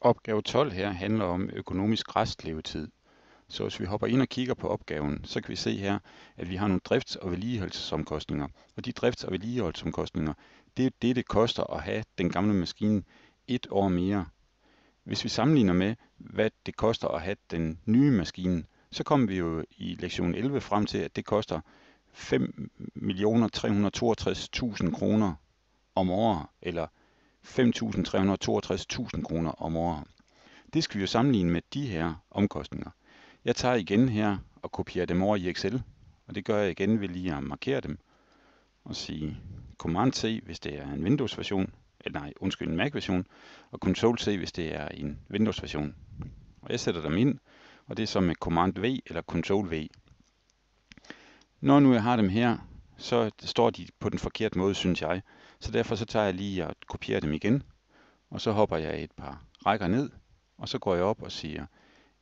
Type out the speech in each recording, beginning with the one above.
Opgave 12 her handler om økonomisk restlevetid. Så hvis vi hopper ind og kigger på opgaven, så kan vi se her, at vi har nogle drifts- og vedligeholdelsesomkostninger. Og de drifts- og vedligeholdelsesomkostninger, det er det koster at have den gamle maskine et år mere. Hvis vi sammenligner med, hvad det koster at have den nye maskine, så kommer vi jo i lektion 11 frem til, at det koster 5.362.000 kroner om året, eller 5.362.000 kroner om året. Det skal vi jo sammenligne med de her omkostninger. Jeg tager igen her og kopierer dem over i Excel, og det gør jeg igen ved lige at markere dem og sige Command-C, hvis det er en Windows-version, eller nej, undskyld, en Mac-version, og Control-C, hvis det er en Windows-version. Og jeg sætter dem ind, og det er så med Command-V eller Control-V. Når nu jeg har dem her, så står de på den forkerte måde, synes jeg. Så derfor så tager jeg lige og kopierer dem igen, og så hopper jeg et par rækker ned, og så går jeg op og siger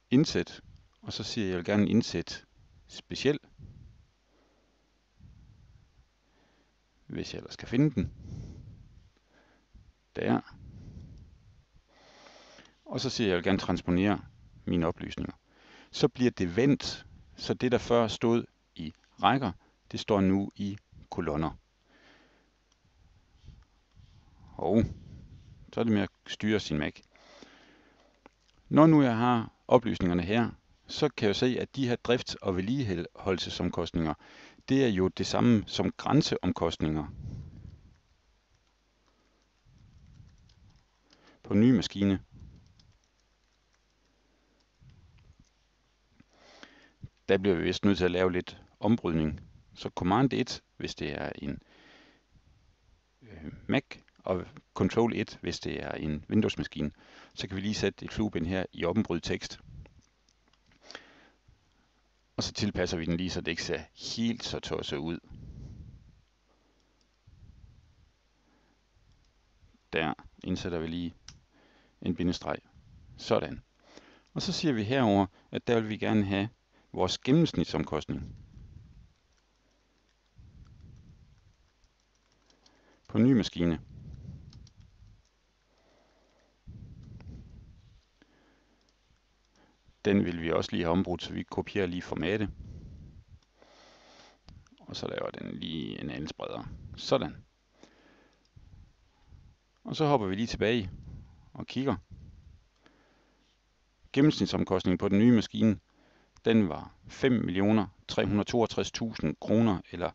Indsæt, og så siger jeg, at jeg vil gerne indsætte speciel, hvis jeg ellers skal finde den. Der. Og så siger jeg, at jeg vil gerne transponere mine oplysninger. Så bliver det vendt, så det der før stod i rækker, det står nu i kolonner. Og så er det med at styre sin Mac. Når nu jeg har oplysningerne her, så kan jeg se, at de her drifts- og vedligeholdelsesomkostninger, det er jo det samme som grænseomkostninger på en ny maskine. Der bliver vi vist nødt til at lave lidt ombrydning. Så Command 1, hvis det er en Mac, og Control 1, hvis det er en Windows-maskine. Så kan vi lige sætte et flueben her i opbryd tekst. Og så tilpasser vi den lige, så det ikke ser helt så tosset ud. Der indsætter vi lige en bindestreg. Sådan. Og så siger vi herover, at der vil vi gerne have vores gennemsnitsomkostning på en ny maskine. Den vil vi også lige have ombrudt, så vi kopierer lige formatet. Og så laver den lige en anelse bredere. Sådan. Og så hopper vi lige tilbage og kigger. Gennemsnitsomkostningen på den nye maskine, den var 5.362.000 kroner, eller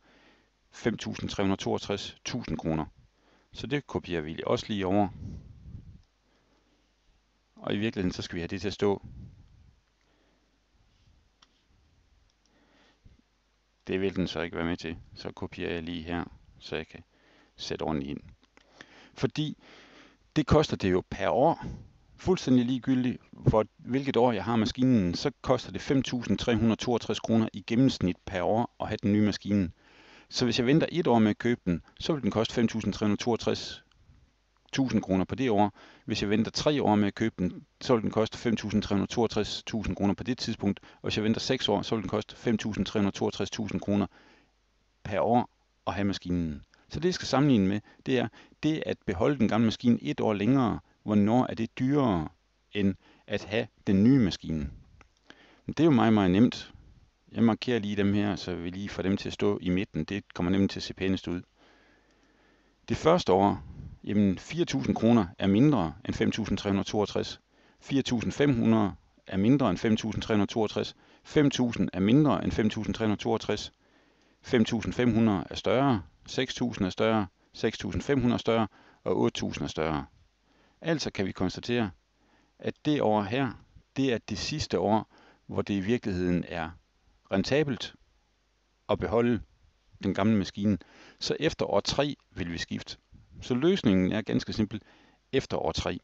5.362.000 kroner. Så det kopierer vi også lige over. Og i virkeligheden, så skal vi have det til at stå. Det vil den så ikke være med til. Så kopierer jeg lige her, så jeg kan sætte ordentligt ind. Fordi det koster det jo per år. Fuldstændig ligegyldigt, for hvilket år jeg har maskinen, så koster det 5.362 kroner i gennemsnit per år at have den nye maskine. Så hvis jeg venter et år med at købe den, så vil den koste 5.362.000 kroner på det år. Hvis jeg venter 3 år med at købe den, så vil den koste 5.362.000 kroner på det tidspunkt. Og hvis jeg venter 6 år, så vil den koste 5.362.000 kroner per år at have maskinen. Så det jeg skal sammenligne med, det er det at beholde den gamle maskine et år længere. Hvornår er det dyrere end at have den nye maskine? Men det er jo meget, meget nemt. Jeg markerer lige dem her, så vi lige får dem til at stå i midten. Det kommer nemlig til at se pænest ud. Det første år, jamen 4.000 kroner er mindre end 5.362. 4.500 er mindre end 5.362. 5.000 er mindre end 5.362. 5.500 er større. 6.000 er større. 6.500 er større. Og 8.000 er større. Altså kan vi konstatere, at det år her, det er det sidste år, hvor det i virkeligheden er rentabelt at beholde den gamle maskine. Så efter år 3 vil vi skifte. Så løsningen er ganske simpel efter år 3.